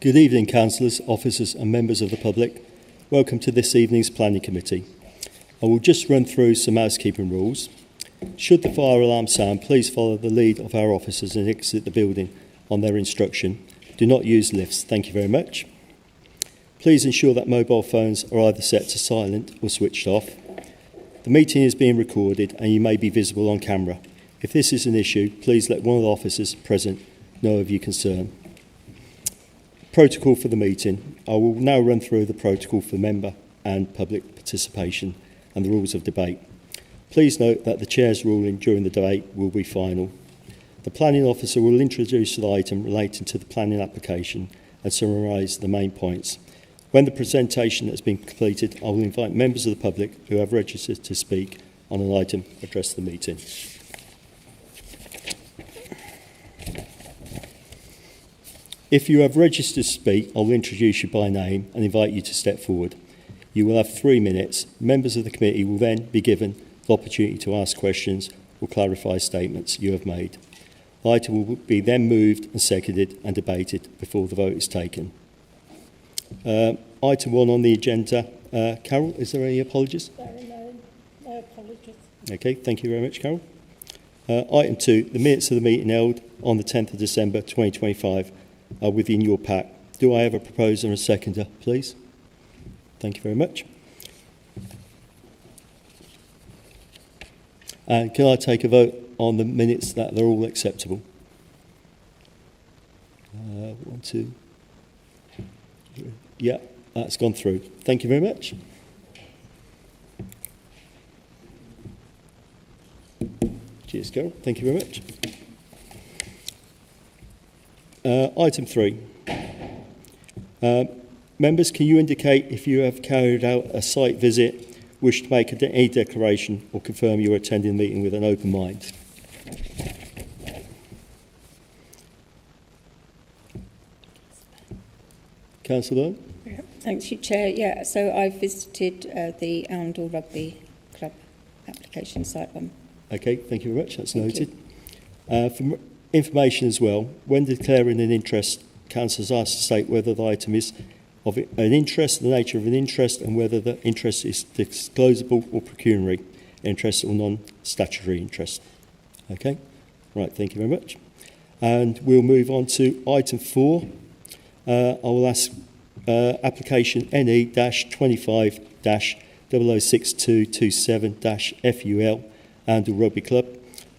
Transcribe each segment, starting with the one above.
Good evening, councillors, officers and members of the public. Welcome to this evening's planning committee. I will just run through some housekeeping rules. Should the fire alarm sound, please follow the lead of our officers and exit the building on their instruction. Do not use lifts. Thank you very much. Please ensure that mobile phones are either set to silent or switched off. The meeting is being recorded and you may be visible on camera. If this is an issue, please let one of the officers present know of your concern. Protocol for the meeting. I will now run through the protocol for member and public participation and the rules of debate. Please note that the Chair's ruling during the debate will be final. The planning officer will introduce the item relating to the planning application and summarise the main points. When the presentation has been completed, I will invite members of the public who have registered to speak on an item address the meeting. If you have registered to speak, I will introduce you by name and invite you to step forward. You will have 3 minutes. Members of the committee will then be given the opportunity to ask questions or clarify statements you have made. The item will be then moved and seconded and debated before the vote is taken. Item 1 on the agenda. Carol, is there any apologies? No apologies. Okay, thank you very much, Carol. Item 2, the minutes of the meeting held on the 10th of December 2025 are within your pack. Do I have a proposer and a seconder, please? Thank you very much. And can I take a vote on the minutes that they're all acceptable? 1, 2. Yeah, that's gone through. Thank you very much. Cheers, Carol. Thank you very much. Item 3. Members, can you indicate if you have carried out a site visit, wish to make any declaration or confirm you are attending the meeting with an open mind? Councillor Byrne? Thanks, Chair. Yeah, so I visited the Oundle Rugby Club application site one. Okay, thank you very much. That's noted. For information as well, when declaring an interest, councillors are asked to state whether the item is of an interest, the nature of an interest, and whether the interest is disclosable or pecuniary interest or non-statutory interest. Okay, right, thank you very much. And we'll move on to item 4. I will ask application NE-25-006227-FUL Oundle Rugby Club.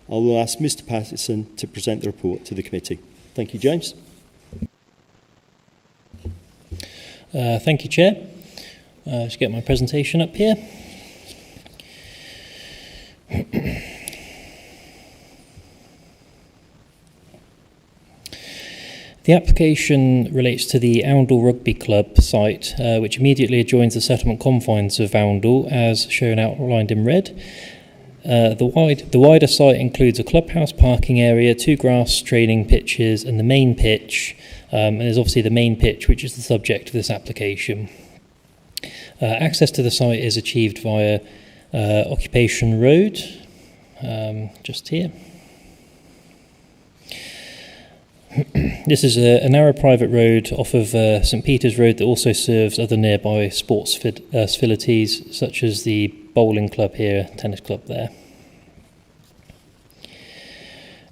I will ask Mr. Patterson to present the report to the committee. Thank you, James. Thank you, Chair. Just get my presentation up here. The application relates to the Oundle Rugby Club site, which immediately adjoins the settlement confines of Oundle, as shown outlined in red. The wider site includes a clubhouse parking area, 2 grass training pitches and the main pitch, and there's obviously the main pitch which is the subject of this application. Access to the site is achieved via Occupation Road, just here. This is a narrow private road off of St Peter's Road that also serves other nearby sports facilities such as the bowling club here, tennis club there.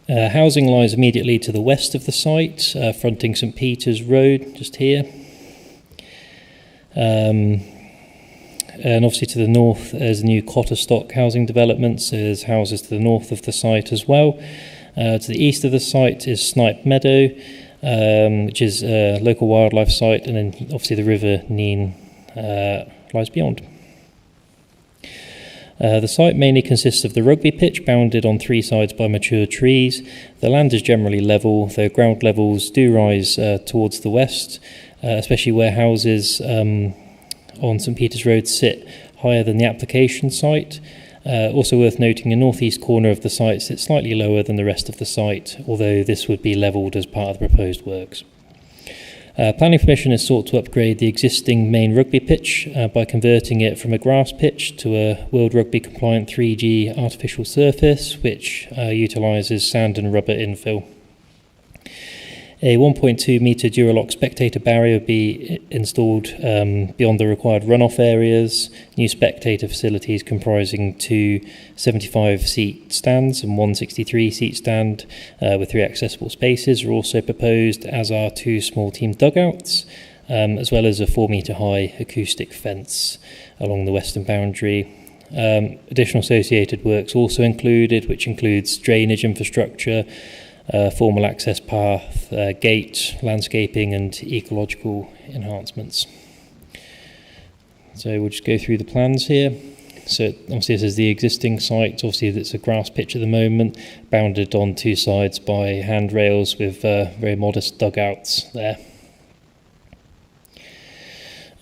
Housing lies immediately to the west of the site, fronting St Peter's Road, just here. And obviously to the north there's a new Cotter Stock housing development, so there's houses to the north of the site as well. To the east of the site is Snipe Meadow, which is a local wildlife site, and then obviously the River Nene lies beyond. The site mainly consists of the rugby pitch, bounded on 3 sides by mature trees. The land is generally level, though ground levels do rise towards the west, especially where houses on St Peter's Road sit higher than the application site. Also worth noting, the northeast corner of the site sits slightly lower than the rest of the site, although this would be levelled as part of the proposed works. Planning permission is sought to upgrade the existing main rugby pitch by converting it from a grass pitch to a World Rugby compliant 3G artificial surface, which utilises sand and rubber infill. A 1.2 metre Duralock spectator barrier would be installed beyond the required runoff areas. New spectator facilities comprising 2 75-seat stands and 1 63-seat stand with 3 accessible spaces are also proposed, as are 2 small team dugouts, as well as a 4-metre high acoustic fence along the western boundary. Additional associated works also included, which includes drainage infrastructure, formal access path, gate, landscaping and ecological enhancements. So we'll just go through the plans here. So obviously this is the existing site. Obviously it's a grass pitch at the moment, bounded on 2 sides by handrails with very modest dugouts there.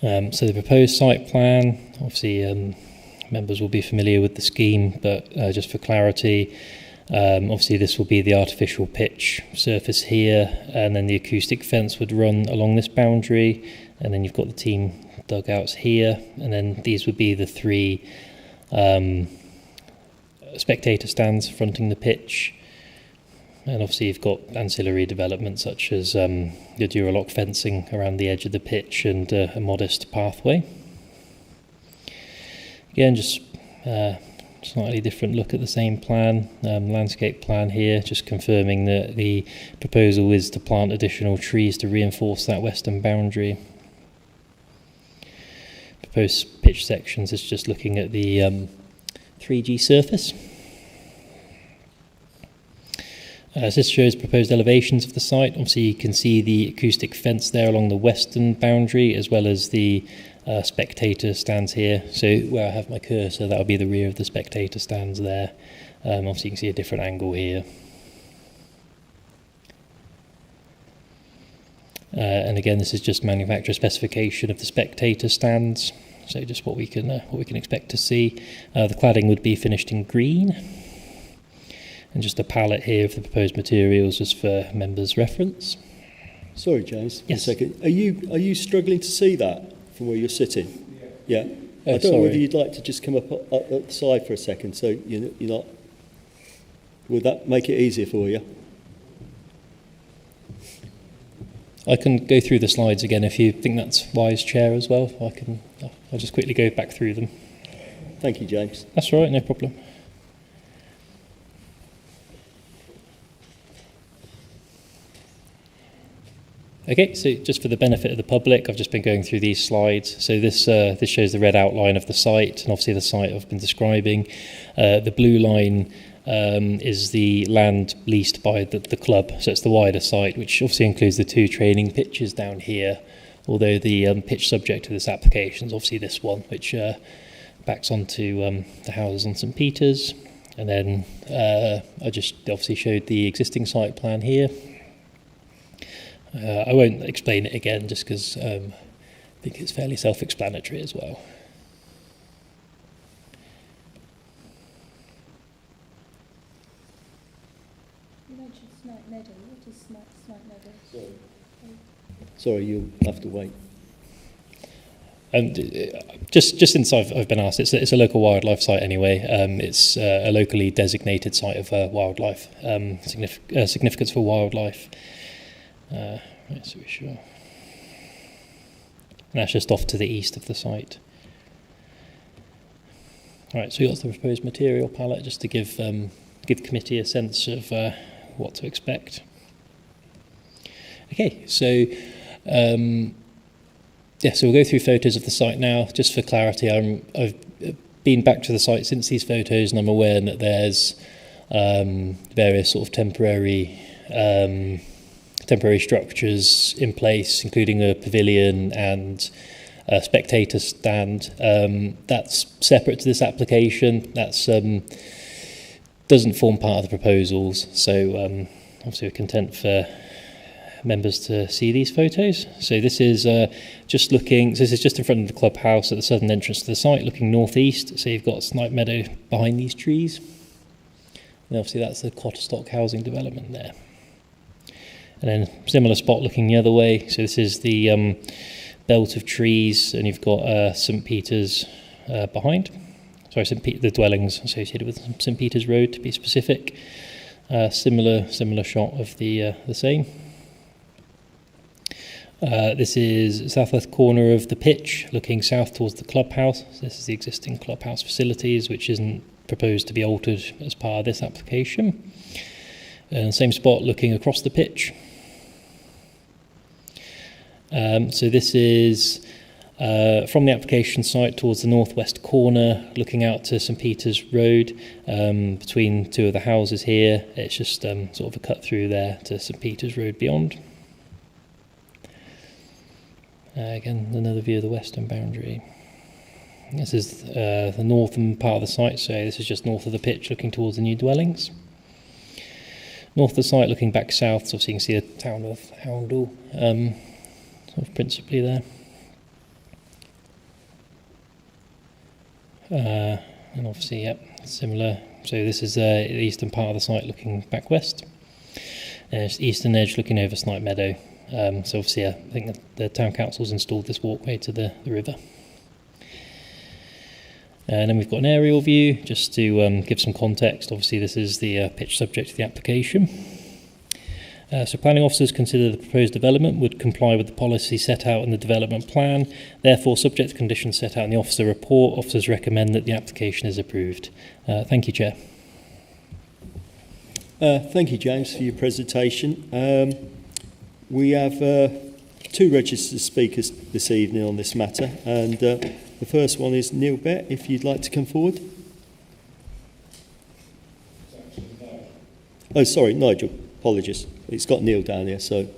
So the proposed site plan, obviously members will be familiar with the scheme, but just for clarity, obviously this will be the artificial pitch surface here, and then the acoustic fence would run along this boundary, and then you've got the team dugouts here, and then these would be the 3 spectator stands fronting the pitch. And obviously you've got ancillary developments such as the Duralock fencing around the edge of the pitch and a modest pathway. Again, just slightly different look at the same plan, landscape plan here, just confirming that the proposal is to plant additional trees to reinforce that western boundary. Proposed pitch sections is just looking at the 3G surface. As this shows proposed elevations of the site, obviously you can see the acoustic fence there along the western boundary, as well as the spectator stands here. So where I have my cursor, that'll be the rear of the spectator stands there. Obviously you can see a different angle here. And again, this is just manufacturer specification of the spectator stands. So just what we can expect to see. The cladding would be finished in green. And just a palette here of the proposed materials just for members' reference. Sorry, James. Yes. One second. Are you struggling to see that from where you're sitting? Yeah. Oh, I don't know sorry. whether you'd like to just come up at the side for a second, so you're not. Would that make it easier for you? I can go through the slides again if you think that's wise, Chair, as well. I'll just quickly go back through them. Thank you, James. That's all right, no problem. Okay, so just for the benefit of the public, I've just been going through these slides. So this shows the red outline of the site, and obviously the site I've been describing. The blue line is the land leased by the club, so it's the wider site, which obviously includes the 2 training pitches down here, although the pitch subject to this application is obviously this one, which backs onto the houses on St Peter's. And then I just obviously showed the existing site plan here. I won't explain it again just because I think it's fairly self-explanatory as well. You mentioned Snipe Meadow. What is Snipe Meadow? Sorry, you'll have to wait. Just since I've been asked, it's a local wildlife site anyway. It's a locally designated site of wildlife, significance for wildlife. Right, so we're sure. And that's just off to the east of the site. All right, so we've got the proposed material palette just to give committee a sense of what to expect. Okay, so so we'll go through photos of the site now. Just for clarity, I've been back to the site since these photos, and I'm aware that there's various sort of temporary structures in place, including a pavilion and a spectator stand. That's separate to this application. That's doesn't form part of the proposals. So obviously we're content for members to see these photos. So this is just looking. So this is just in front of the clubhouse at the southern entrance to the site, looking northeast. So you've got Snipe Meadow behind these trees, and obviously that's the Quatterstock housing development there. And then similar spot looking the other way. So this is the belt of trees, and you've got St Peter's behind. Sorry, the dwellings associated with St Peter's Road, to be specific. Similar shot of the same. This is southwest corner of the pitch, looking south towards the clubhouse. So this is the existing clubhouse facilities, which isn't proposed to be altered as part of this application. And same spot looking across the pitch. So this is from the application site towards the northwest corner, looking out to St Peter's Road, between two of the houses here. It's just sort of a cut through there to St Peter's Road beyond. Again, another view of the western boundary. This is the northern part of the site, so this is just north of the pitch, looking towards the new dwellings. North of the site, looking back south, so obviously you can see the town of Oundle, sort of principally there. And obviously, yep, similar. So this is the eastern part of the site, looking back west. And it's the eastern edge, looking over Snipe Meadow. So obviously, I think the town council's installed this walkway to the river. And then we've got an aerial view, just to give some context. Obviously, this is the pitch subject to the application. So planning officers consider the proposed development would comply with the policy set out in the development plan. Therefore, subject to conditions set out in the officer report, officers recommend that the application is approved. Thank you, Chair. Thank you, James, for your presentation. We have two registered speakers this evening on this matter, and the first one is Neil Bett, if you'd like to come forward. Oh, sorry, Nigel, apologies. It's got Neil down here, so.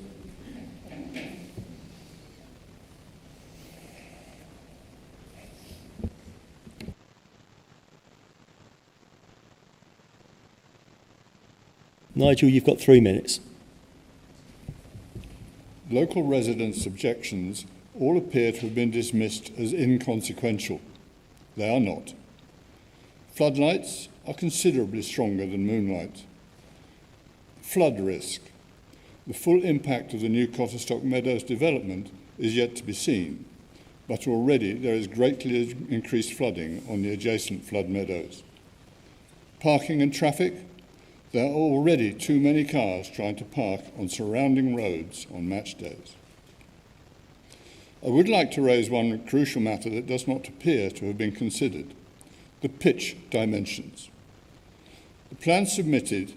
Nigel, you've got 3 minutes. Local residents' objections all appear to have been dismissed as inconsequential. They are not. Floodlights are considerably stronger than moonlight. Flood risk. The full impact of the new Cotterstock Meadows development is yet to be seen, but already there is greatly increased flooding on the adjacent flood meadows. Parking and traffic. There are already too many cars trying to park on surrounding roads on match days. I would like to raise one crucial matter that does not appear to have been considered: the pitch dimensions. The plans submitted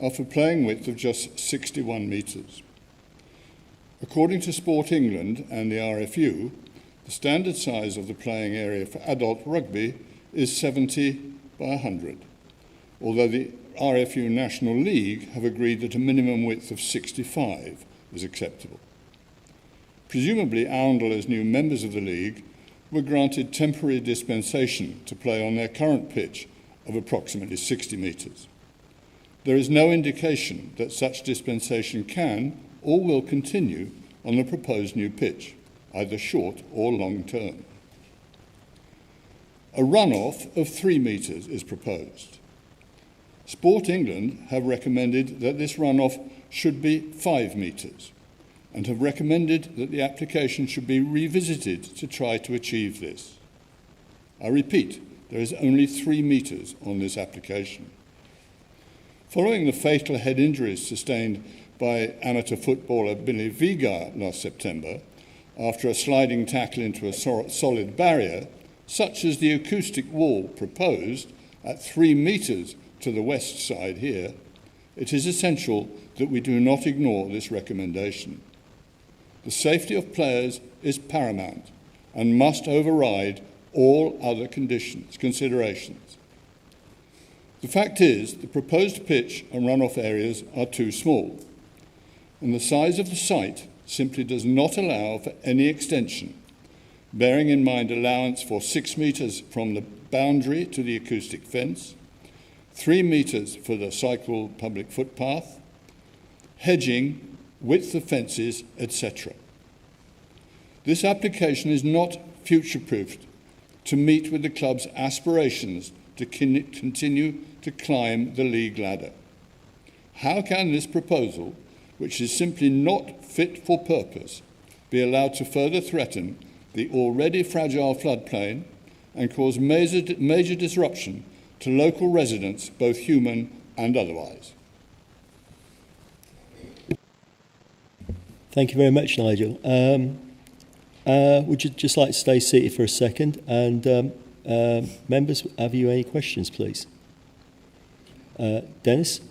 are for playing width of just 61 metres. According to Sport England and the RFU, the standard size of the playing area for adult rugby is 70 by 100, although the RFU National League have agreed that a minimum width of 65 is acceptable. Presumably, Oundle, as new members of the league, were granted temporary dispensation to play on their current pitch of approximately 60 metres. There is no indication that such dispensation can or will continue on the proposed new pitch, either short or long term. A run-off of 3 metres is proposed. Sport England have recommended that this run-off should be 5 metres and have recommended that the application should be revisited to try to achieve this. I repeat, there is only 3 metres on this application. Following the fatal head injuries sustained by amateur footballer Billy Vigar last September, after a sliding tackle into a solid barrier, such as the acoustic wall proposed at 3 metres to the west side here, it is essential that we do not ignore this recommendation. The safety of players is paramount and must override all other considerations. The fact is, the proposed pitch and run-off areas are too small, and the size of the site simply does not allow for any extension, bearing in mind allowance for 6 metres from the boundary to the acoustic fence, 3 metres for the cycle public footpath, hedging, width of fences, etc. This application is not future-proofed to meet with the club's aspirations to continue to climb the league ladder. How can this proposal, which is simply not fit for purpose, be allowed to further threaten the already fragile floodplain and cause major disruption to local residents, both human and otherwise? Thank you very much, Nigel. Would you just like to stay seated for a second? And members, have you any questions, please? Dennis?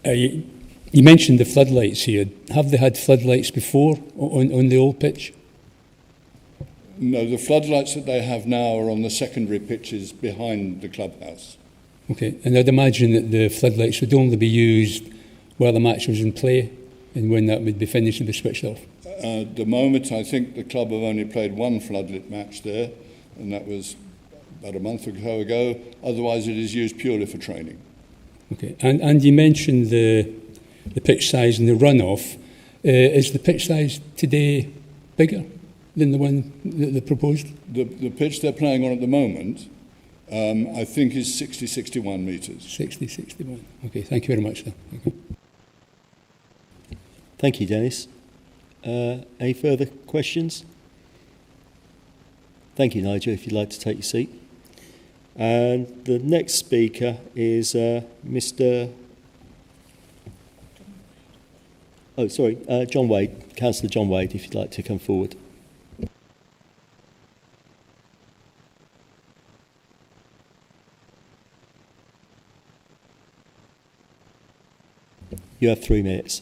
You mentioned the floodlights here. Have they had floodlights before on the old pitch? No, the floodlights that they have now are on the secondary pitches behind the clubhouse. Okay, and I'd imagine that the floodlights would only be used while the match was in play, and when that would be finished and be switched off. At the moment, I think the club have only played one floodlit match there, and that was about a month or so ago. Otherwise, it is used purely for training. Okay, and you mentioned the pitch size and the runoff. Is the pitch size today bigger than the one that they proposed? The pitch they're playing on at the moment, I think, is 60-61 metres. 60-61. Okay, thank you very much, sir. Thank you. Thank you, Dennis. Any further questions? Thank you, Nigel, if you'd like to take your seat. And the next speaker is Mr. John Wade, Councillor John Wade, if you'd like to come forward. You have 3 minutes.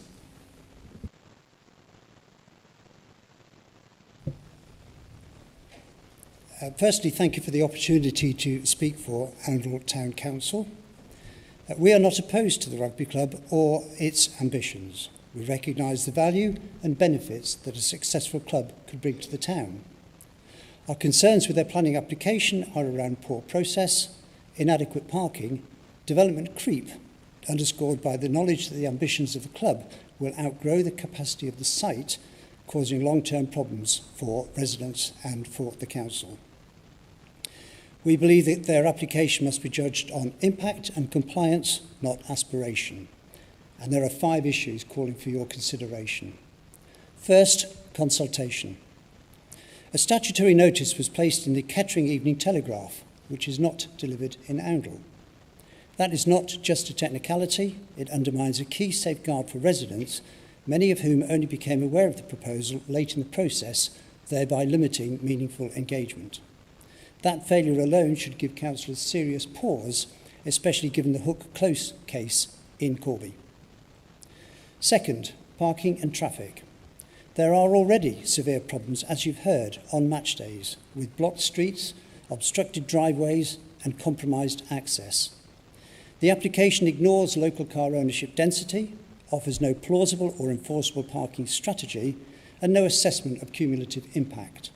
Firstly, thank you for the opportunity to speak for Oundle Town Council. We are not opposed to the rugby club or its ambitions. We recognise the value and benefits that a successful club could bring to the town. Our concerns with their planning application are around poor process, inadequate parking, development creep, underscored by the knowledge that the ambitions of the club will outgrow the capacity of the site, causing long-term problems for residents and for the council. We believe that their application must be judged on impact and compliance, not aspiration. And there are 5 issues calling for your consideration. First, consultation. A statutory notice was placed in the Kettering Evening Telegraph, which is not delivered in Oundle. That is not just a technicality, it undermines a key safeguard for residents, many of whom only became aware of the proposal late in the process, thereby limiting meaningful engagement. That failure alone should give councillors serious pause, especially given the Hook Close case in Corby. Second, parking and traffic. There are already severe problems, as you've heard, on match days, with blocked streets, obstructed driveways and compromised access. The application ignores local car ownership density, offers no plausible or enforceable parking strategy, and no assessment of cumulative impact.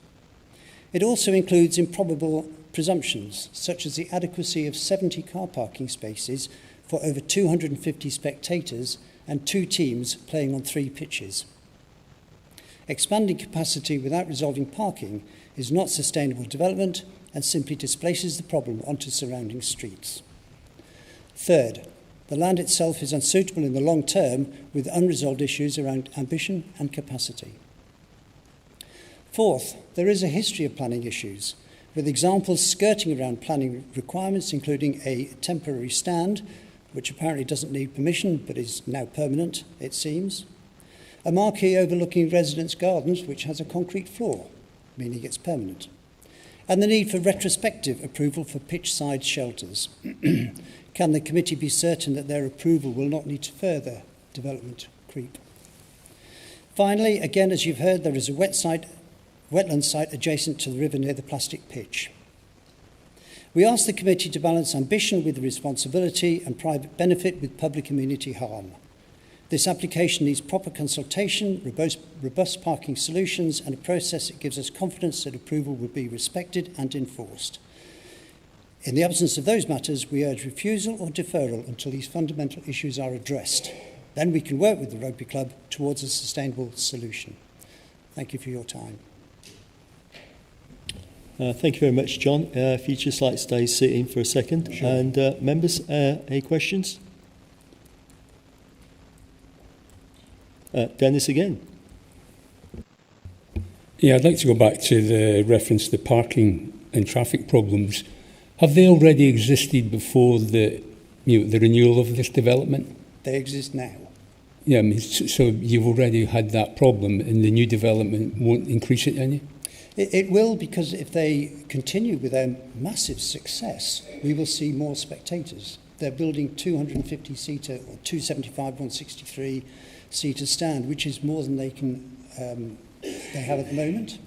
It also includes improbable presumptions, such as the adequacy of 70 car parking spaces for over 250 spectators and 2 teams playing on 3 pitches. Expanding capacity without resolving parking is not sustainable development and simply displaces the problem onto surrounding streets. Third, the land itself is unsuitable in the long term with unresolved issues around ambition and capacity. Fourth, there is a history of planning issues, with examples skirting around planning requirements, including a temporary stand, which apparently doesn't need permission but is now permanent, it seems. A marquee overlooking residents' gardens, which has a concrete floor, meaning it's permanent. And the need for retrospective approval for pitch-side shelters. Can the committee be certain that their approval will not lead to further development creep? Finally, again, as you've heard, there is a wetland site adjacent to the river near the plastic pitch. We ask the committee to balance ambition with responsibility and private benefit with public amenity harm. This application needs proper consultation, robust parking solutions, and a process that gives us confidence that approval will be respected and enforced. In the absence of those matters, we urge refusal or deferral until these fundamental issues are addressed. Then we can work with the rugby club towards a sustainable solution. Thank you for your time. Thank you very much, John. If you'd just like to stay sitting for a second. Sure. And members, any questions? Dennis again. Yeah, I'd like to go back to the reference to parking and traffic problems. Have they already existed before the renewal of this development? They exist now. Yeah, I mean, so you've already had that problem, and the new development won't increase it, any? It will, because if they continue with their massive success, we will see more spectators. They're building 250-seater or 275, 163-seater stand, which is more than they can they have at the moment.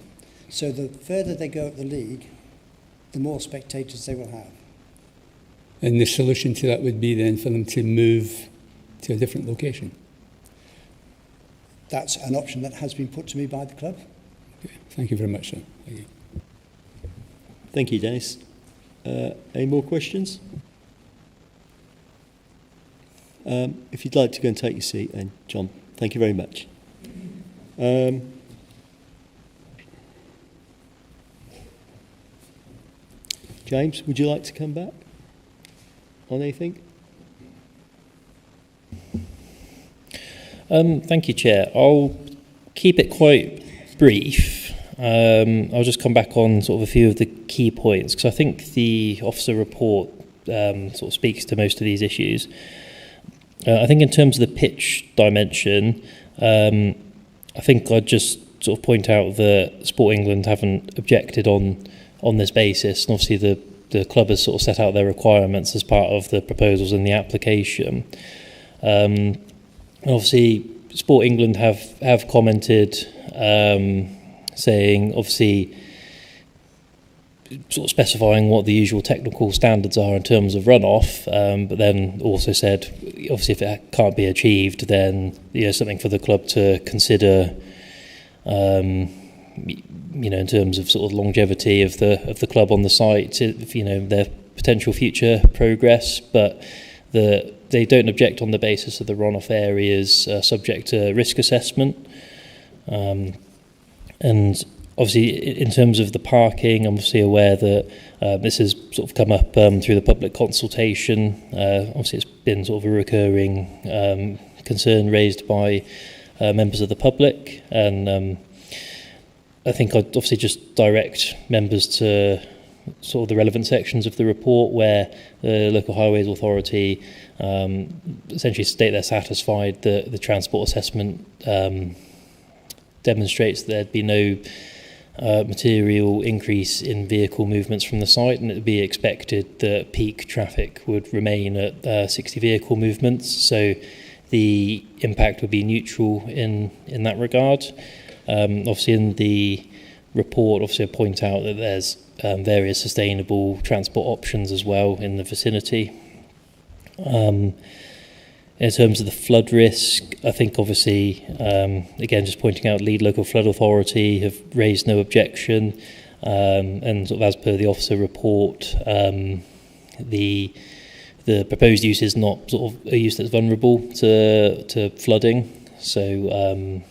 So the further they go up the league, the more spectators they will have. And the solution to that would be then for them to move to a different location? That's an option that has been put to me by the club. Okay. Thank you very much, sir. Thank you. Thank you, Dennis. Any more questions? If you'd like to go and take your seat then, John. Thank you very much. James, would you like to come back on anything? Thank you, Chair. I'll keep it quite brief. I'll just come back on sort of a few of the key points, because I think the officer report sort of speaks to most of these issues. I think in terms of the pitch dimension, I think I'd just sort of point out that Sport England haven't objected on this basis, and obviously the club has sort of set out their requirements as part of the proposals in the application. Obviously, Sport England have commented, saying obviously sort of specifying what the usual technical standards are in terms of runoff, but then also said obviously if it can't be achieved, then something for the club to consider. In terms of sort of longevity of the club on the site, their potential future progress, but they don't object on the basis of the runoff areas subject to risk assessment. And obviously, in terms of the parking, I'm obviously aware that this has sort of come up through the public consultation. Obviously, it's been sort of a recurring concern raised by members of the public, and I think I'd obviously just direct members to sort of the relevant sections of the report where the Local Highways Authority essentially state they're satisfied that the transport assessment demonstrates that there'd be no material increase in vehicle movements from the site, and it would be expected that peak traffic would remain at 60 vehicle movements, so the impact would be neutral in that regard. Obviously in the report, I point out that there's various sustainable transport options as well in the vicinity. In terms of the flood risk, I think obviously, again, just pointing out, Lead Local Flood Authority have raised no objection, and sort of as per the officer report, the proposed use is not sort of a use that's vulnerable to flooding, so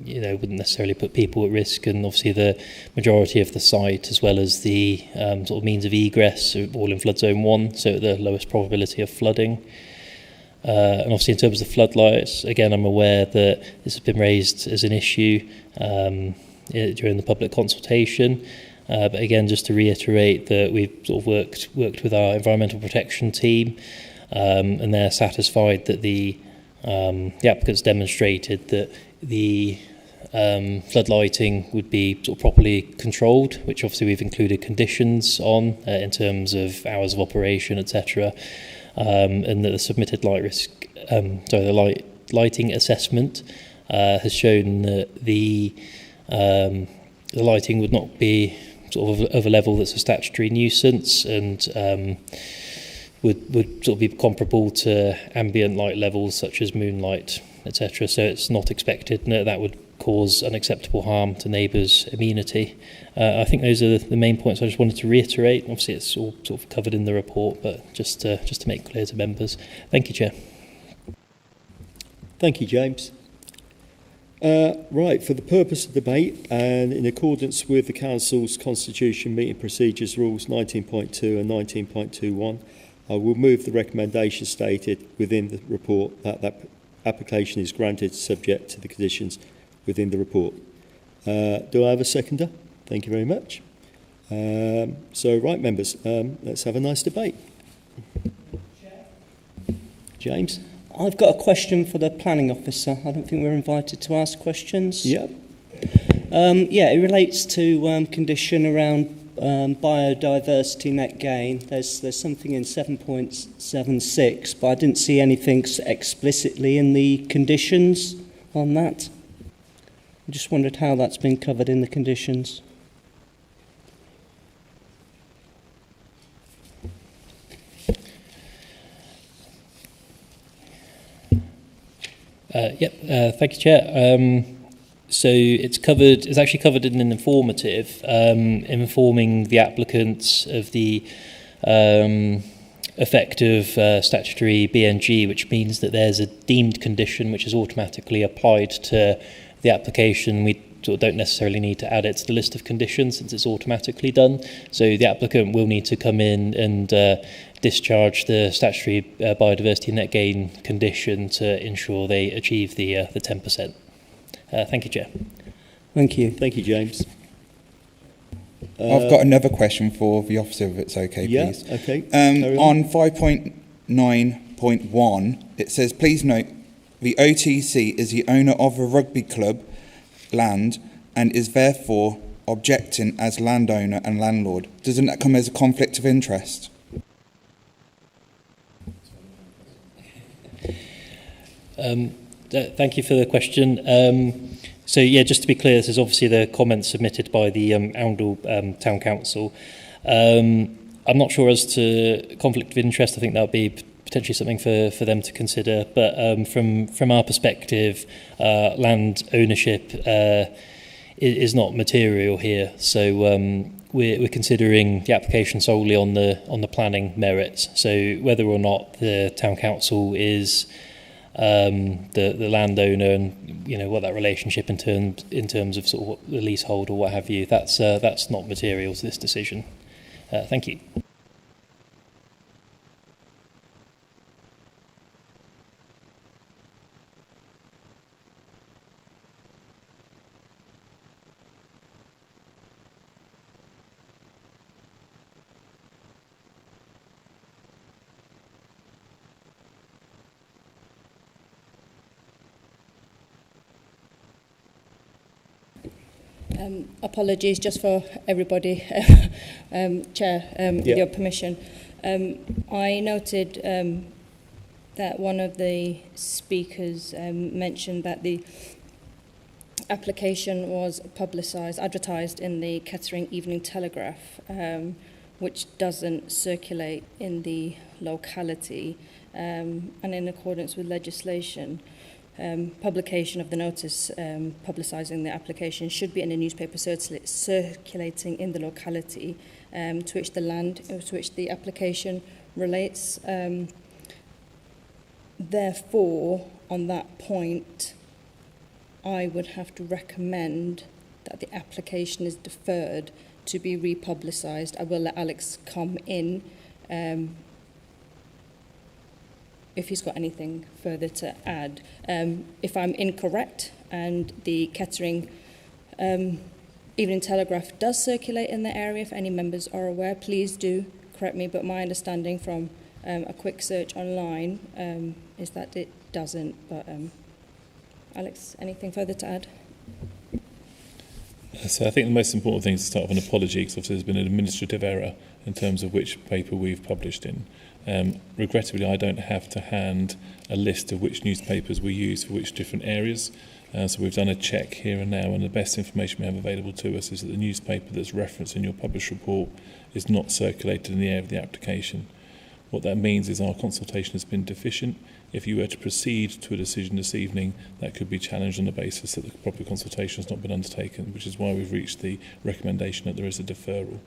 wouldn't necessarily put people at risk, and obviously the majority of the site as well as the sort of means of egress are all in flood zone 1, so at the lowest probability of flooding. And obviously in terms of floodlights, again, I'm aware that this has been raised as an issue during the public consultation, but again, just to reiterate that we've sort of worked with our environmental protection team, and they're satisfied that the applicants demonstrated that the floodlighting would be sort of properly controlled, which obviously we've included conditions on in terms of hours of operation, etc., and that the submitted lighting assessment has shown that the lighting would not be sort of a level that's a statutory nuisance, and would sort of be comparable to ambient light levels such as moonlight, etc. So it's not expected that would cause unacceptable harm to neighbours' amenity. I think those are the main points I just wanted to reiterate. Obviously it's all sort of covered in the report, but just to make clear to members. Thank you, Chair. Thank you, James. Right, for the purpose of debate and in accordance with the Council's Constitution Meeting Procedures Rules 19.2 and 19.21, I will move the recommendation stated within the report that application is granted subject to the conditions within the report. Do I have a seconder? Thank you very much. Right, members, let's have a nice debate. James? I've got a question for the planning officer. I don't think we're invited to ask questions. Yep. It relates to condition around biodiversity net gain. There's something in 7.76, but I didn't see anything explicitly in the conditions on that. I just wondered how that's been covered in the conditions. Thank you, Chair. So it's actually covered in an informative, informing the applicants of the effect of statutory BNG, which means that there's a deemed condition which is automatically applied to the application. We don't necessarily need to add it to the list of conditions since it's automatically done. So the applicant will need to come in and discharge the statutory biodiversity net gain condition to ensure they achieve the 10%. Thank you, Chair. Thank you. Thank you, James. I've got another question for the officer, if it's okay, please. Yeah, okay. On 5.9.1, it says, please note, the OTC is the owner of a rugby club land and is therefore objecting as landowner and landlord. Doesn't that come as a conflict of interest? Thank you for the question. Just to be clear, this is obviously the comments submitted by the Oundle Town Council. I'm not sure as to conflict of interest. I think that would be potentially something for them to consider. But from our perspective, land ownership is not material here. So we're considering the application solely on the planning merits. So whether or not the Town Council is the landowner and what that relationship in terms of sort of what the leasehold or what have you, that's not material to this decision. Thank you. Apologies just for everybody, Chair, with your permission. I noted that one of the speakers mentioned that the application was advertised in the Kettering Evening Telegraph, which doesn't circulate in the locality, and in accordance with legislation. Publication of the notice publicising the application should be in a newspaper circulating in the locality to which the application relates. Therefore, on that point, I would have to recommend that the application is deferred to be republicised. I will let Alex come in if he's got anything further to add. If I'm incorrect and the Kettering Evening Telegraph does circulate in the area, if any members are aware, please do correct me, but my understanding from a quick search online is that it doesn't. But Alex, anything further to add? So I think the most important thing is to start with an apology, because obviously there's been an administrative error in terms of which paper we've published in. Regrettably, I don't have to hand a list of which newspapers we use for which different areas. So we've done a check here and now, and the best information we have available to us is that the newspaper that's referenced in your published report is not circulated in the area of the application. What that means is our consultation has been deficient. If you were to proceed to a decision this evening, that could be challenged on the basis that the proper consultation has not been undertaken, which is why we've reached the recommendation that there is a deferral.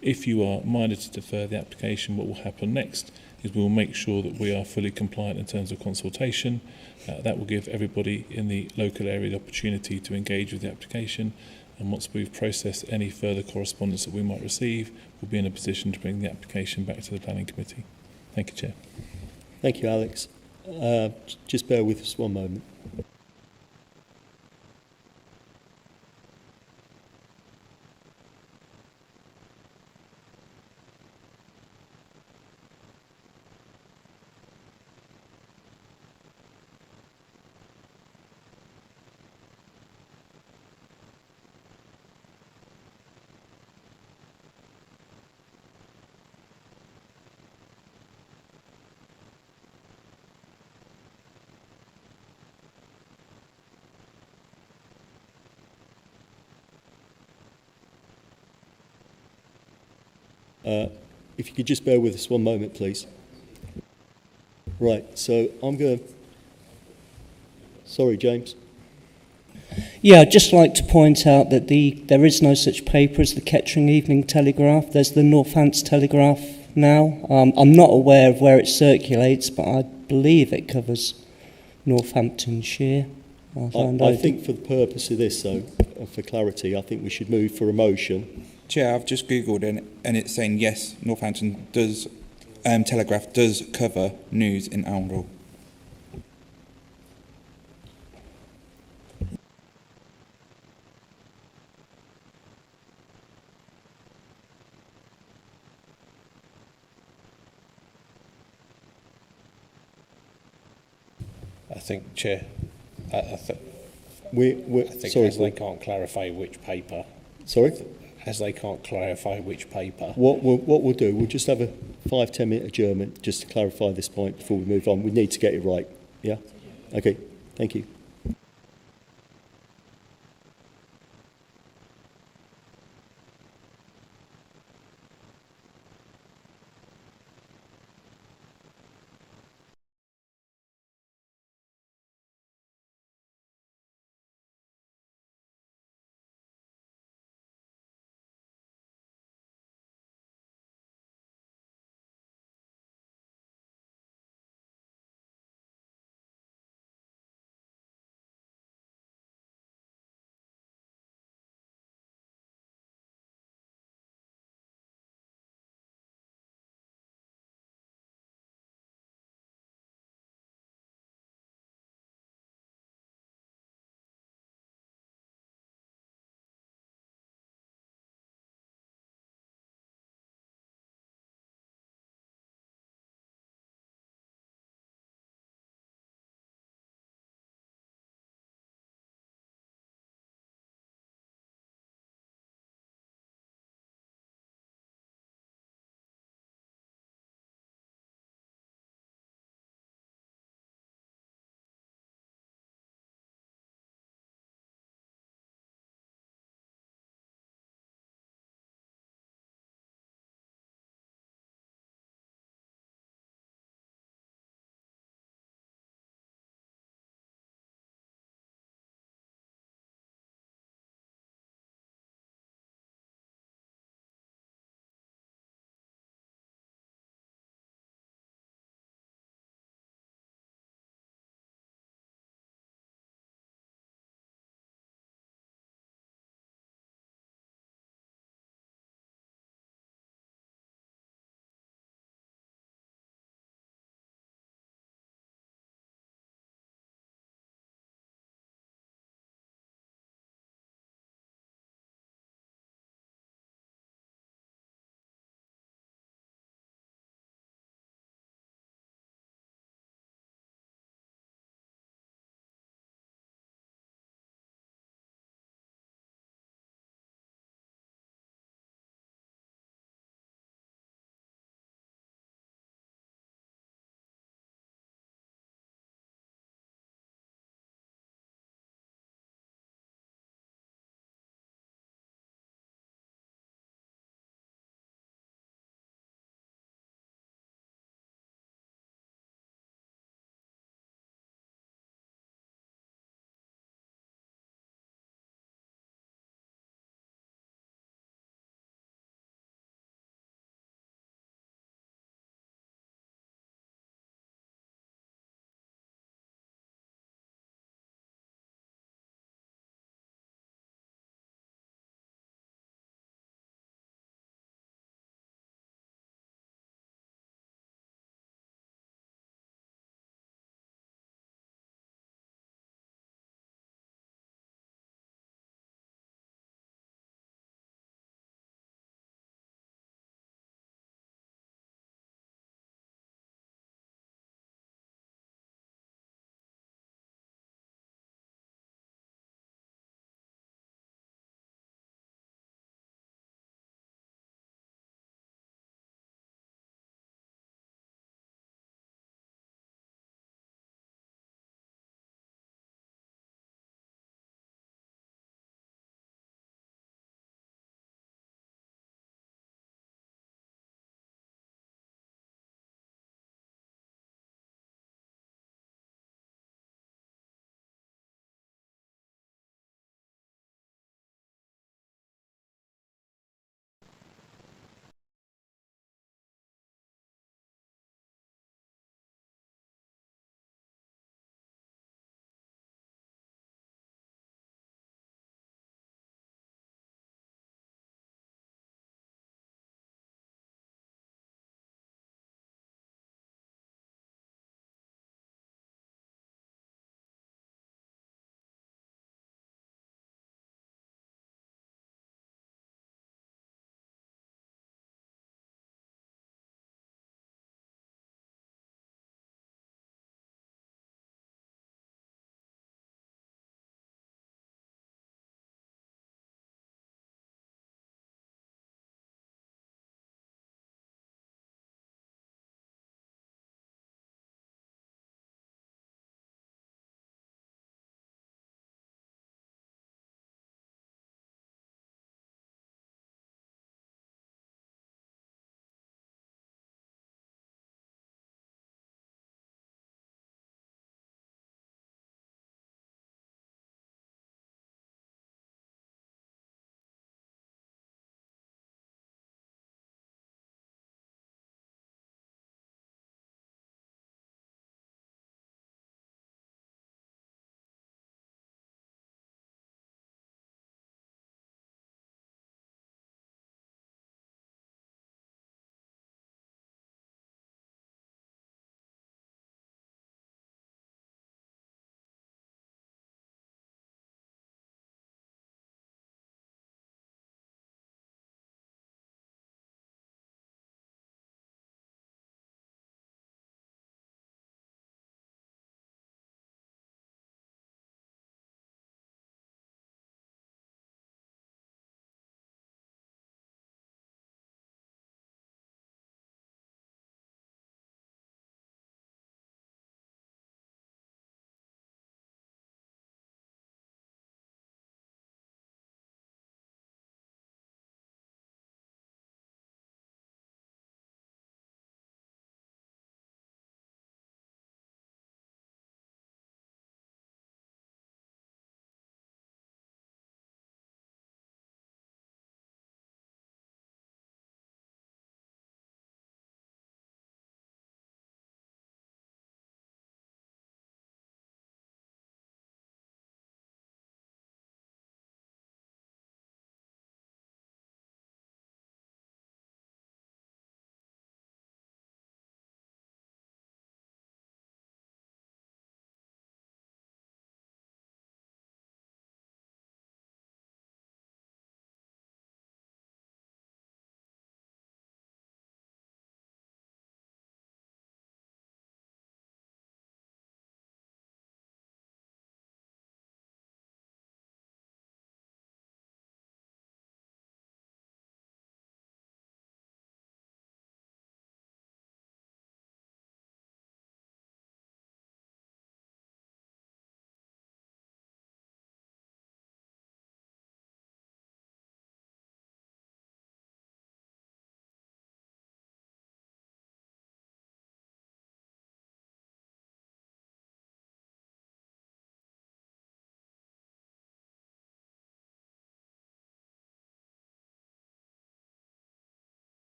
If you are minded to defer the application, what will happen next is we will make sure that we are fully compliant in terms of consultation. That will give everybody in the local area the opportunity to engage with the application, and once we've processed any further correspondence that we might receive, we'll be in a position to bring the application back to the Planning Committee. Thank you, Chair. Thank you, Alex. Just bear with us one moment. If you could just bear with us one moment, please. Right, so I'm going to... Sorry, James. Yeah, I'd just like to point out that there is no such paper as the Kettering Evening Telegraph. There's the Northants Telegraph now. I'm not aware of where it circulates, but I believe it covers Northamptonshire. I think for the purpose of this, though, for clarity, I think we should move for a motion. Chair, I've just Googled and it's saying yes, Northampton does, Telegraph does cover news in Oundle. I think, Chair, I think Sorry, as they can't clarify which paper. Sorry? As they can't clarify which paper. What we'll do, we'll just have a 5-10 minute adjournment just to clarify this point before we move on. We need to get it right. Yeah? Okay, thank you.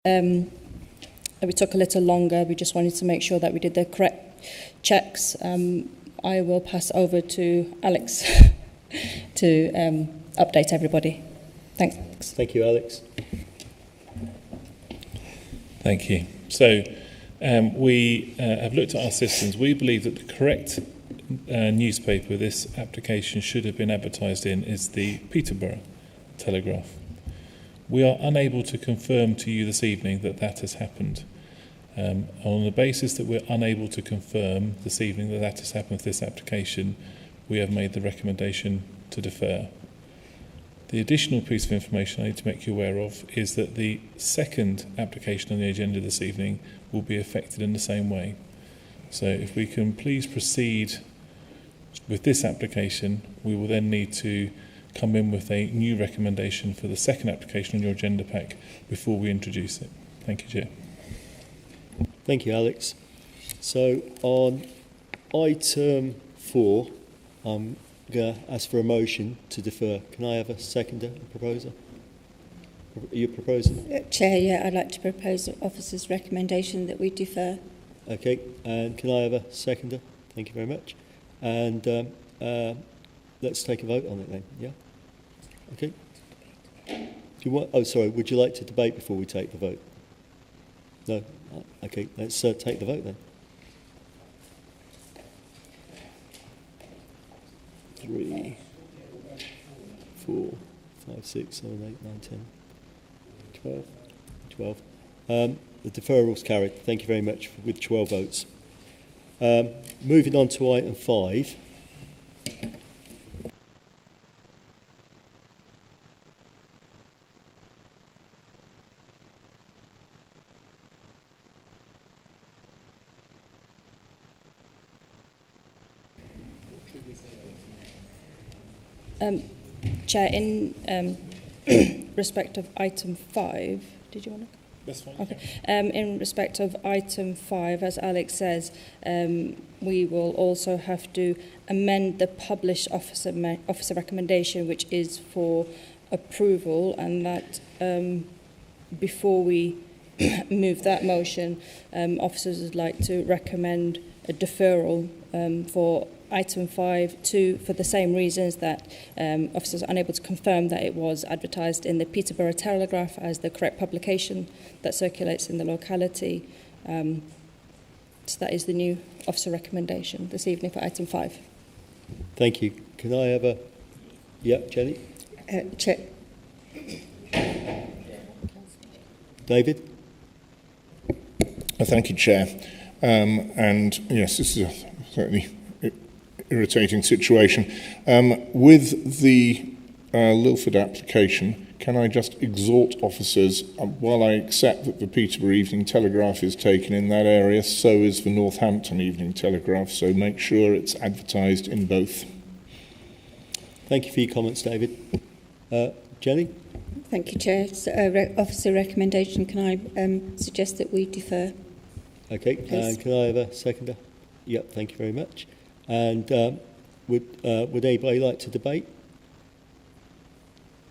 We took a little longer. We just wanted to make sure that we did the correct checks. I will pass over to Alex to update everybody. Thanks. Thank you, Alex. Thank you. So we have looked at our systems. We believe that the correct newspaper this application should have been advertised in is the Peterborough Telegraph. We are unable to confirm to you this evening that that has happened. On the basis that we're unable to confirm this evening that that has happened with this application, we have made the recommendation to defer. The additional piece of information I need to make you aware of is that the second application on the agenda this evening will be affected in the same way. So if we can please proceed with this application, we will then need to come in with a new recommendation for the second application on your agenda pack before we introduce it. Thank you, Chair. Thank you, Alex. So on item 4, I'm going to ask for a motion to defer. Can I have a seconder, a proposer? Are you proposing? Chair, yeah, I'd like to propose the officer's recommendation that we defer. Okay, and can I have a seconder? Thank you very much. And let's take a vote on it then, yeah? Okay. Do you want, oh, sorry, would you like to debate before we take the vote? No? Okay, let's take the vote then. 3, 4, 5, 6, 7, 8, 9, 10, 12. The deferral's carried. Thank you very much with 12 votes. Moving on to item 5. Chair, in respect of item 5, did you want to? That's fine. Okay. In respect of item 5, as Alex says, we will also have to amend the published officer recommendation, which is for approval, and that before we move that motion, officers would like to recommend a deferral for item 5 for the same reasons that officers are unable to confirm that it was advertised in the Peterborough Telegraph as the correct publication that circulates in the locality. So that is the new officer recommendation this evening for item 5. Thank you. Can I have a... Yeah, Jenny? Chair. David? Thank you, Chair. And yes, this is a certainly irritating situation. With the Lilford application, can I just exhort officers, while I accept that the Peterborough Evening Telegraph is taken in that area, so is the Northampton Evening Telegraph, so make sure it's advertised in both. Thank you for your comments, David. Jenny? Thank you, Chair. So, officer recommendation, can I suggest that we defer? Okay, and can I have a seconder? Yep, thank you very much. And would anybody like to debate?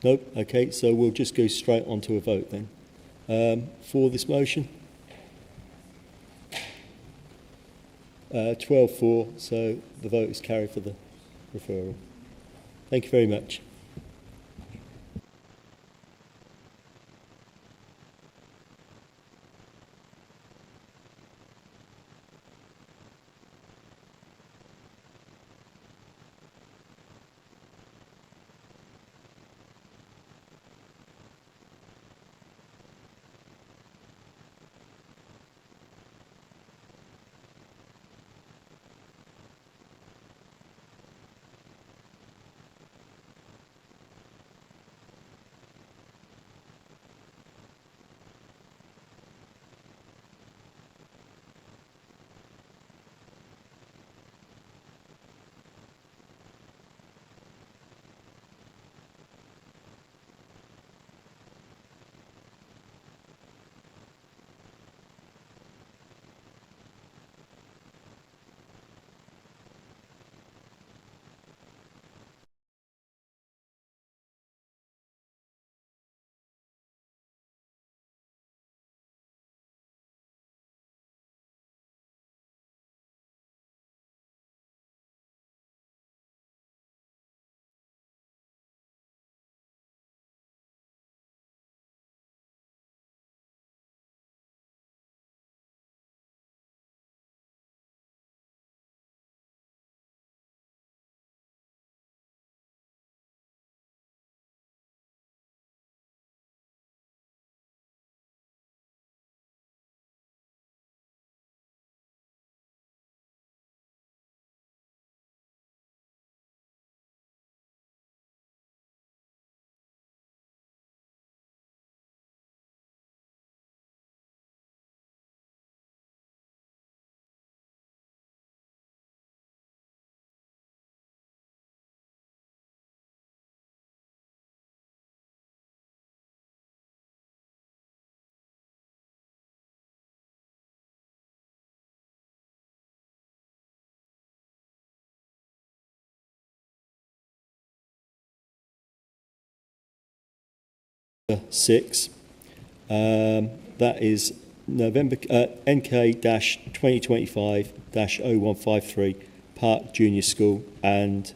Nope. Okay, so we'll just go straight on to a vote then. For this motion? 12-4, so the vote is carried for the referral. Thank you very much. 6. That is November NK-2025-0153 Park Junior School, and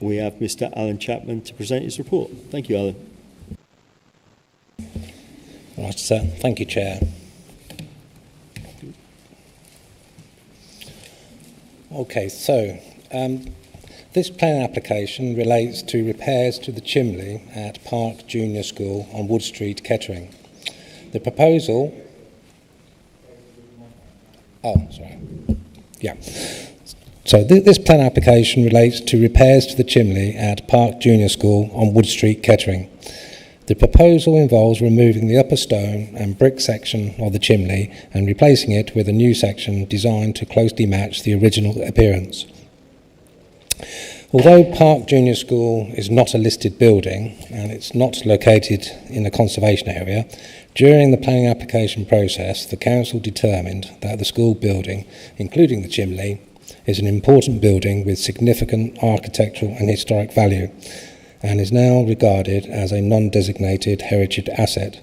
we have Mr. Alan Chapman to present his report. Thank you, Alan. Right, so thank you, Chair. Okay, so this plan application relates to repairs to the chimney at Park Junior School on Wood Street, Kettering. The proposal... Oh, sorry. Yeah. So this plan application relates to repairs to the chimney at Park Junior School on Wood Street, Kettering. The proposal involves removing the upper stone and brick section of the chimney and replacing it with a new section designed to closely match the original appearance. Although Park Junior School is not a listed building and it's not located in a conservation area, during the planning application process, the council determined that the school building, including the chimney, is an important building with significant architectural and historic value, and is now regarded as a non-designated heritage asset.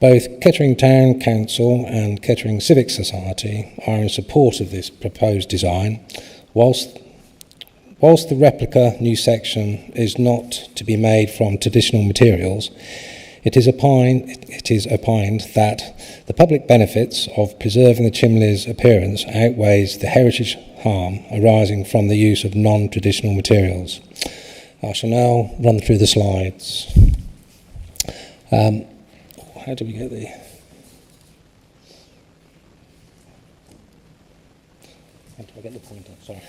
Both Kettering Town Council and Kettering Civic Society are in support of this proposed design, whilst the replica new section is not to be made from traditional materials. It is opined that the public benefits of preserving the chimney's appearance outweighs the heritage harm arising from the use of non-traditional materials. I shall now run through the slides. How do we get the... How do I get the pointer? Sorry.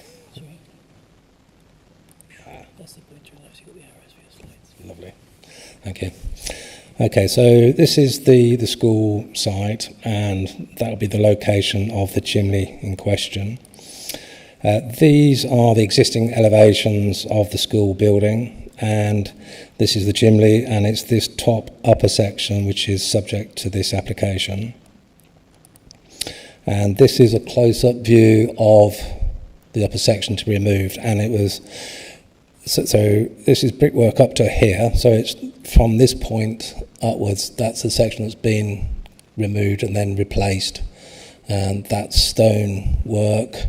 That's the pointer, and you've got the arrows for your slides. Lovely. Thank you. Okay, so this is the school site, and that will be the location of the chimney in question. These are the existing elevations of the school building, and this is the chimney, and it's this top upper section which is subject to this application. And this is a close-up view of the upper section to be removed, and it was so this is brickwork up to here, so it's from this point upwards, that's the section that's been removed and then replaced, and that's stone work.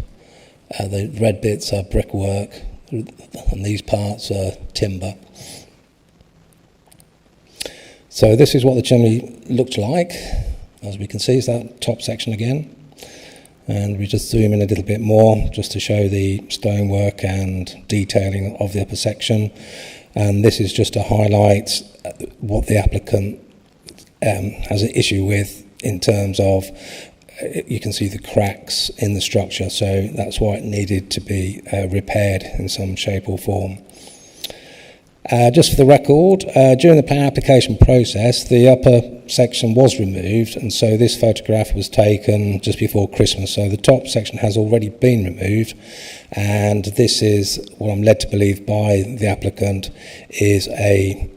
The red bits are brickwork, and these parts are timber. So this is what the chimney looked like. As we can see, it's that top section again. And we just zoom in a little bit more just to show the stonework and detailing of the upper section. And this is just to highlight what the applicant has an issue with in terms of you can see the cracks in the structure, so that's why it needed to be repaired in some shape or form. Just for the record, during the plan application process, the upper section was removed, and so this photograph was taken just before Christmas, so the top section has already been removed, and this is what I'm led to believe by the applicant is a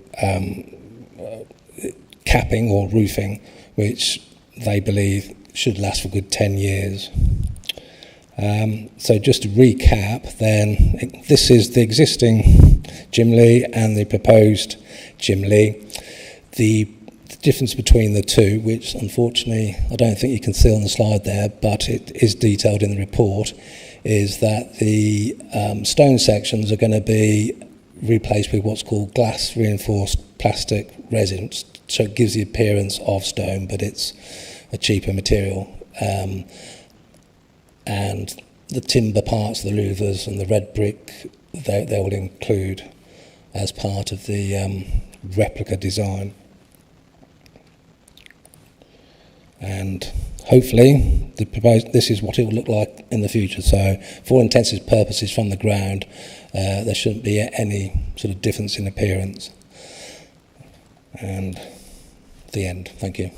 capping or roofing, which they believe should last for a good 10 years. So just to recap then, this is the existing chimney and the proposed chimney. The difference between the two, which unfortunately I don't think you can see on the slide there, but it is detailed in the report, is that the stone sections are going to be replaced with what's called glass reinforced plastic resin, so it gives the appearance of stone, but it's a cheaper material. And the timber parts, the louvers and the red brick, they will include as part of the replica design. And hopefully this is what it will look like in the future. So for all intents and purposes from the ground, there shouldn't be any sort of difference in appearance. And the end. Thank you.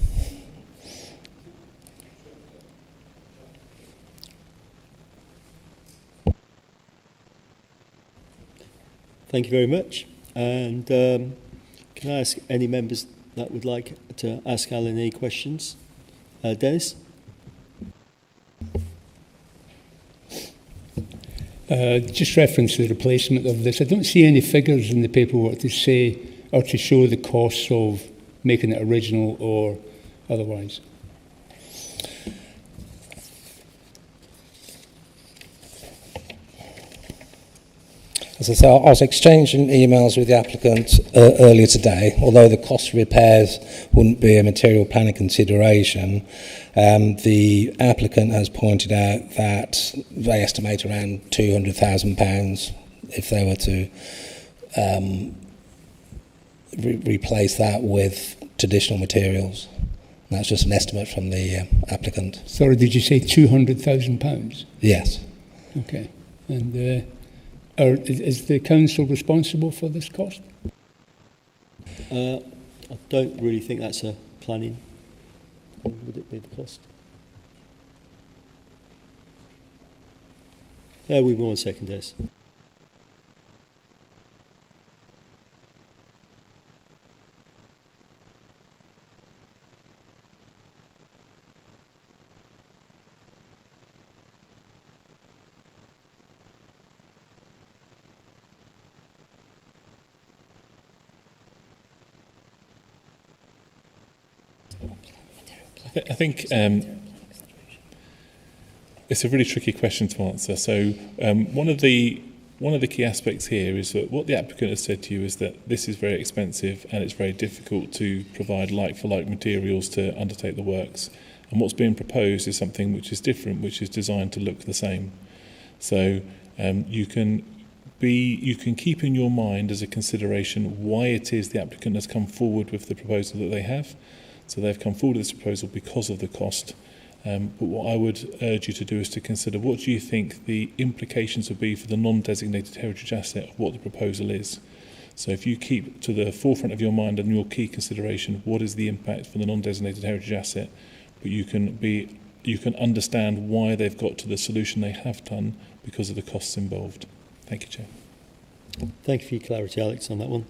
Thank you very much. And can I ask any members that would like to ask Alan any questions? Dennis? Just reference to the replacement of this. I don't see any figures in the paperwork to say or to show the costs of making it original or otherwise. As I say, I was exchanging emails with the applicant earlier today. Although the cost of repairs wouldn't be a material planning consideration, the applicant has pointed out that they estimate around £200,000 if they were to replace that with traditional materials. And that's just an estimate from the applicant. Sorry, did you say £200,000? Yes. Okay. And is the council responsible for this cost? I don't really think that's a planning. Would it be the cost? Bear with me 1 second, Des. I think it's a really tricky question to answer. So one of the key aspects here is that what the applicant has said to you is that this is very expensive and it's very difficult to provide like-for-like materials to undertake the works. And what's being proposed is something which is different, which is designed to look the same. So you can keep in your mind as a consideration why it is the applicant has come forward with the proposal that they have. So they've come forward with this proposal because of the cost. But what I would urge you to do is to consider what do you think the implications would be for the non-designated heritage asset of what the proposal is. So if you keep to the forefront of your mind and your key consideration, what is the impact for the non-designated heritage asset, but you can understand why they've got to the solution they have done because of the costs involved. Thank you, Chair. Thank you for your clarity, Alex, on that one.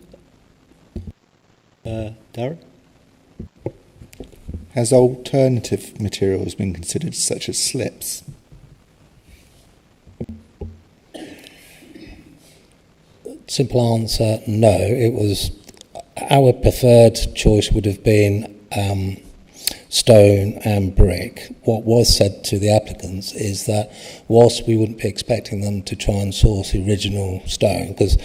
Darren? Has alternative materials been considered, such as slips? Simple answer, no. It was our preferred choice would have been stone and brick. What was said to the applicants is that whilst we wouldn't be expecting them to try and source the original stone, because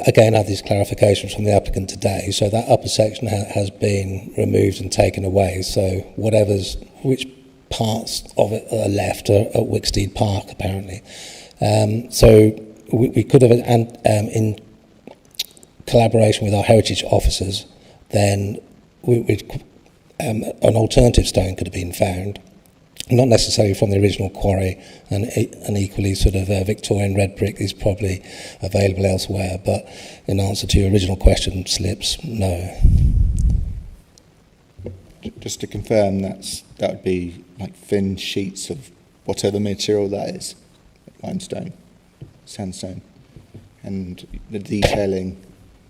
again, I have these clarifications from the applicant today. So that upper section has been removed and taken away. So which parts of it are left are at Wicksteed Park, apparently. So we could have, in collaboration with our heritage officers, then an alternative stone could have been found. Not necessarily from the original quarry, and equally sort of Victorian red brick is probably available elsewhere, but in answer to your original question, slips, no. Just to confirm, that would be like thin sheets of whatever material that is, limestone, sandstone, and the detailing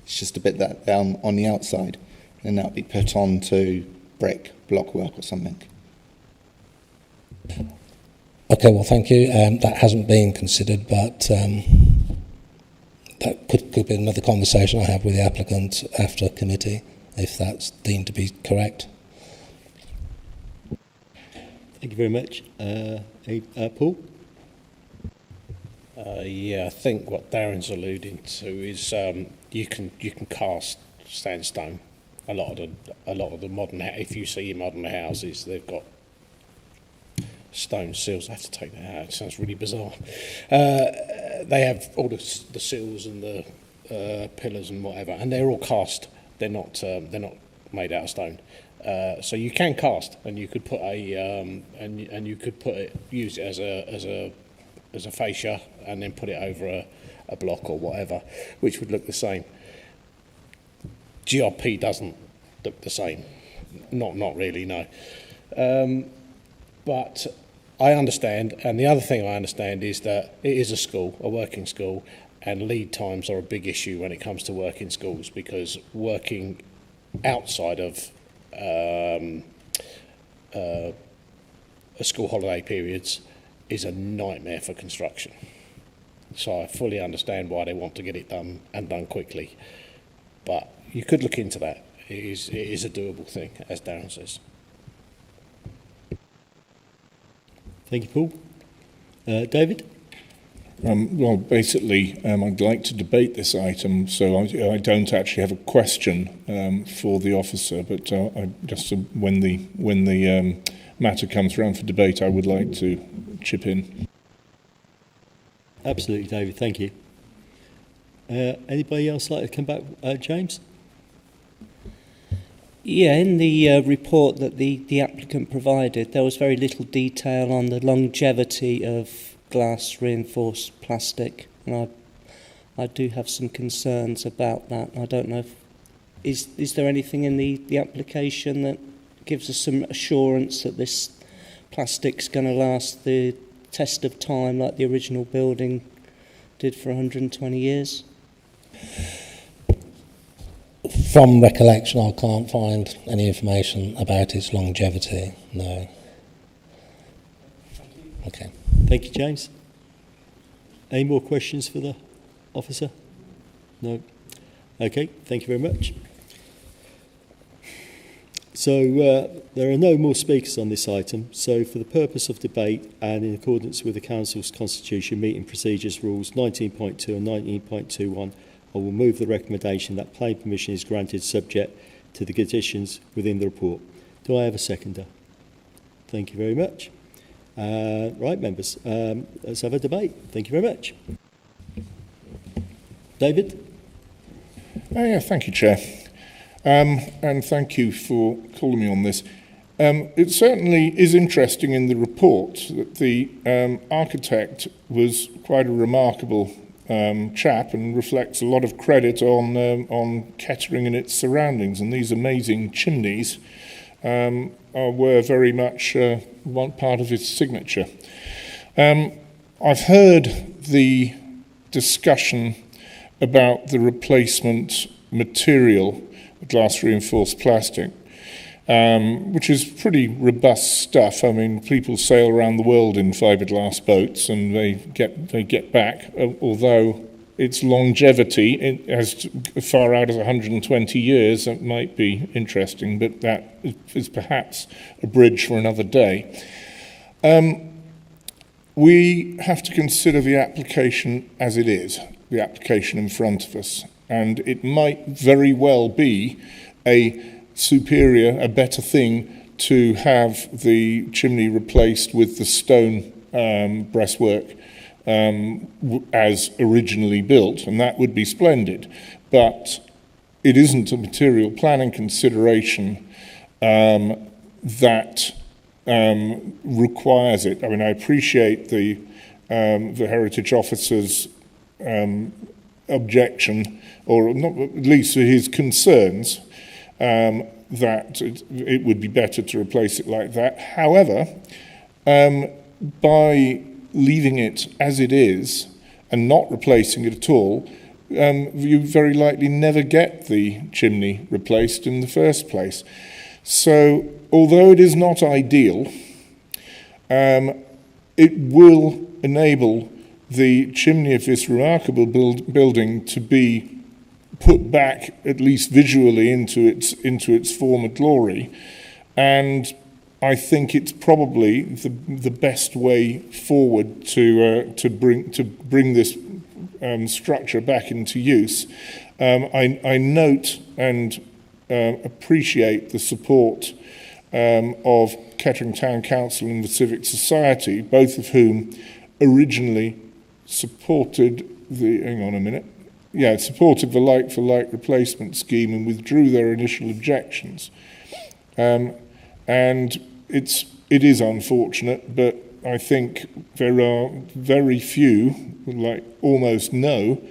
is just a bit that down on the outside, and that would be put onto brick, block work or something. Okay, well, thank you. That hasn't been considered, but that could be another conversation I have with the applicant after committee, if that's deemed to be correct. Thank you very much. Paul? Yeah, I think what Darren's alluding to is you can cast sandstone. A lot of the modern, if you see modern houses, they've got stone sills. I have to take that out. It sounds really bizarre. They have all the sills and the pillars and whatever, and they're all cast. They're not made out of stone. So you can cast, and you could put use it as a fascia, and then put it over a block or whatever, which would look the same. GRP doesn't look the same. Not really, no. But I understand, and the other thing I understand is that it is a school, a working school, and lead times are a big issue when it comes to working schools, because working outside of school holiday periods is a nightmare for construction. So I fully understand why they want to get it done and done quickly. But you could look into that. it is a doable thing, as Darren says. Thank you, Paul. David? Well, basically, I'd like to debate this item, so I don't actually have a question for the officer, but when the matter comes around for debate, I would like to chip in. Absolutely, David. Thank you. Anybody else like to come back? James? Yeah, in the report that the applicant provided, there was very little detail on the longevity of glass reinforced plastic, and I do have some concerns about that. I don't know if is there anything in the application that gives us some assurance that this plastic's going to last the test of time like the original building did for 120 years? From recollection, I can't find any information about its longevity, no. Okay. Thank you, James. Any more questions for the officer? No? Okay, thank you very much. So there are no more speakers on this item, so for the purpose of debate and in accordance with the Council's Constitution Meeting Procedures Rules 19.2 and 19.21, I will move the recommendation that planning permission is granted subject to the conditions within the report. Do I have a seconder? Thank you very much. Right, members, let's have a debate. Thank you very much. David? Yeah, thank you, Chair. And thank you for calling me on this. It certainly is interesting in the report that the architect was quite a remarkable chap and reflects a lot of credit on Kettering and its surroundings. And these amazing chimneys were very much one part of his signature. I've heard the discussion about the replacement material, glass reinforced plastic, which is pretty robust stuff. I mean, people sail around the world in fiberglass boats and they get back, although its longevity, as far out as 120 years, that might be interesting, but that is perhaps a bridge for another day. We have to consider the application as it is, the application in front of us, and it might very well be a better thing to have the chimney replaced with the stone breastwork as originally built, and that would be splendid. But it isn't a material planning consideration that requires it. I mean, I appreciate the Heritage Officer's objection, or not, at least his concerns, that it would be better to replace it like that. However, by leaving it as it is and not replacing it at all, you very likely never get the chimney replaced in the first place. So, although it is not ideal, it will enable the chimney of this remarkable building to be put back, at least visually, into its former glory, and I think it's probably the best way forward to bring this structure back into use. I note and appreciate the support of Kettering Town Council and the Civic Society, both of whom originally supported supported the like-for-like replacement scheme and withdrew their initial objections. And it is unfortunate, but I think there are very few, like almost no,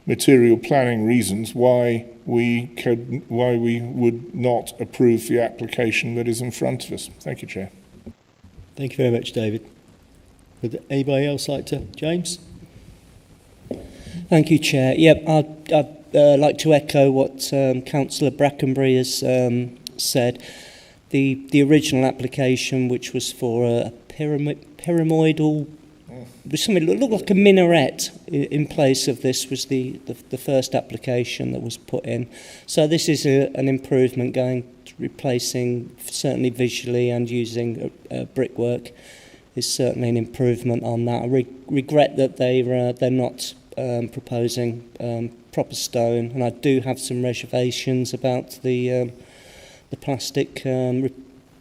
material planning reasons why we would not approve the application that is in front of us. Thank you, Chair. Thank you very much, David. Would anybody else like to? James? Thank you, Chair. Yep, I'd like to echo what Councillor Brackenbury has said. The original application, which was for a pyramidal was something that looked like a minaret in place of this was the first application that was put in. So this is an improvement going to replacing, certainly visually and using brickwork is certainly an improvement on that. I regret that they're not proposing proper stone, and I do have some reservations about the plastic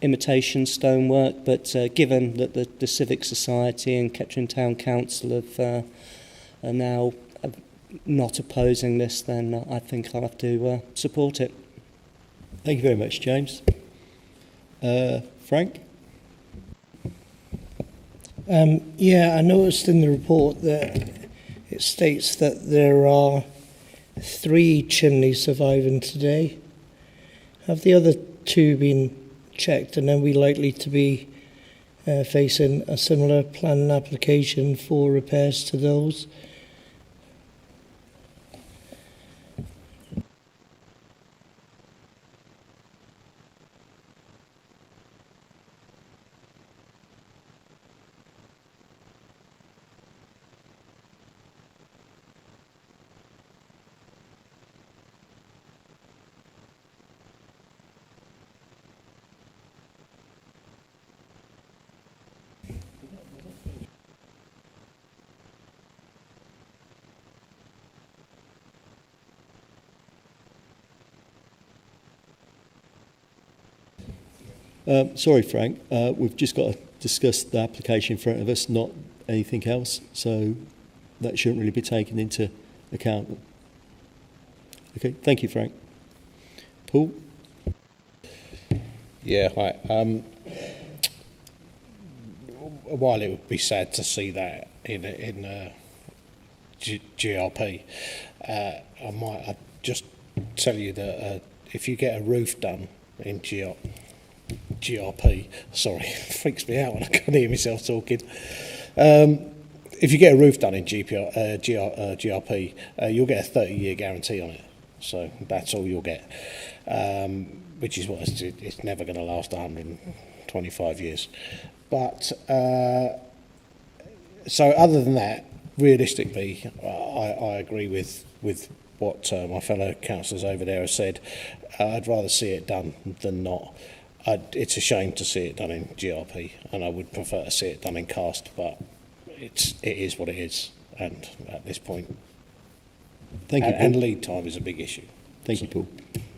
imitation stonework, but given that the Civic Society and Kettering Town Council are now not opposing this, then I think I'll have to support it. Thank you very much, James. Frank? Yeah, I noticed in the report that it states that there are 3 chimneys surviving today. Have the other 2 been checked, and are we likely to be facing a similar planning application for repairs to those? Sorry, Frank. We've just got to discuss the application in front of us, not anything else. So that shouldn't really be taken into account. Okay, thank you, Frank. Paul? Yeah, right. While it would be sad to see that in GRP, I'd just tell you that if you get a roof done in GRP, sorry, it freaks me out when I can't hear myself talking. If you get a roof done in GRP, you'll get a 30-year guarantee on it. So that's all you'll get, which is what it's never going to last 125 years. But so other than that, realistically, I agree with what my fellow councillors over there have said. I'd rather see it done than not. It's a shame to see it done in GRP, and I would prefer to see it done in cast, but it is what it is, and at this point, thank you, and lead time is a big issue. Thank you, Paul.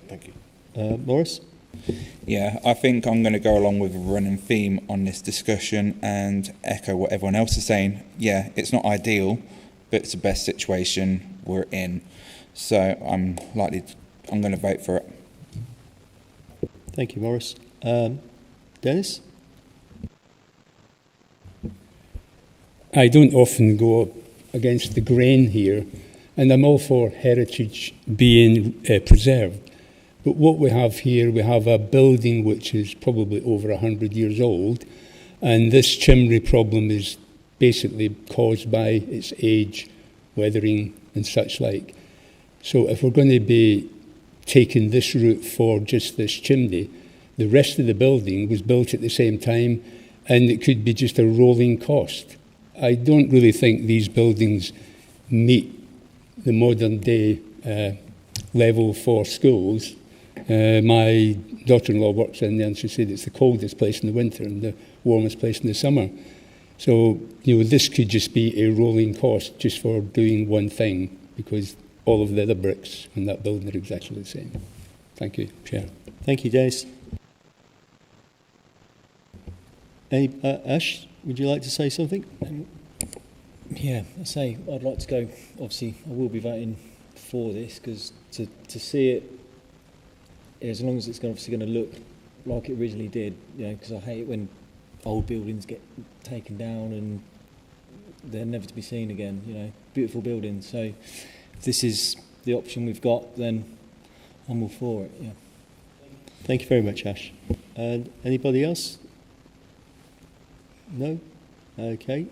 Thank you. Morris? Yeah, I think I'm going to go along with a running theme on this discussion and echo what everyone else is saying. Yeah, it's not ideal, but it's the best situation we're in. So I'm going to vote for it. Thank you, Morris. Dennis? I don't often go against the grain here, and I'm all for heritage being preserved. But what we have here, we have a building which is probably over 100 years old, and this chimney problem is basically caused by its age, weathering and such like. So if we're going to be taking this route for just this chimney, the rest of the building was built at the same time, and it could be just a rolling cost. I don't really think these buildings meet the modern day level for schools. My daughter-in-law works in there, and she said it's the coldest place in the winter and the warmest place in the summer. So, this could just be a rolling cost just for doing one thing, because all of the other bricks in that building are exactly the same. Thank you, Chair. Thank you, Dennis. Ash, would you like to say something? Yeah, I'd like to go, obviously I will be voting for this, because to see it, as long as it's obviously going to look like it originally did, because I hate it when old buildings get taken down and they're never to be seen again, beautiful buildings. So if this is the option we've got, then I'm all for it, yeah. Thank you very much, Ash. And anybody else? No? Okay.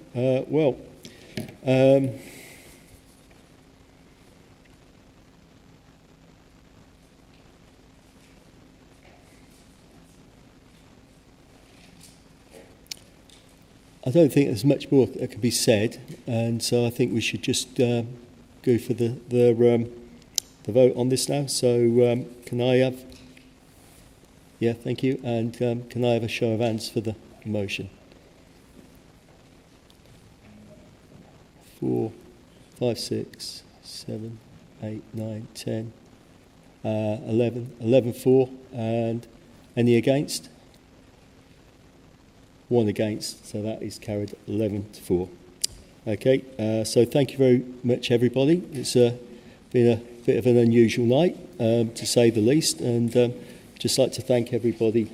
I don't think there's much more that can be said, and so I think we should just go for the vote on this now. So can I have... Yeah, thank you. And can I have a show of hands for the motion? 4, 5, 6, 7, 8, 9, 10, 11 for, and any against? 1 against, so that is carried 11-4. Okay, so thank you very much, everybody. It's been a bit of an unusual night, to say the least, and just like to thank everybody,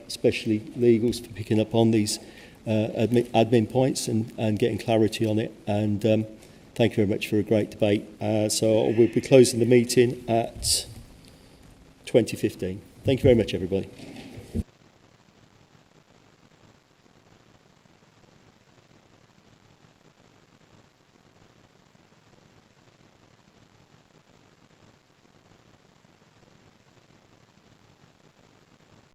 especially legals, for picking up on these admin points and getting clarity on it. And thank you very much for a great debate. So we'll be closing the meeting at 20:15. Thank you very much, everybody.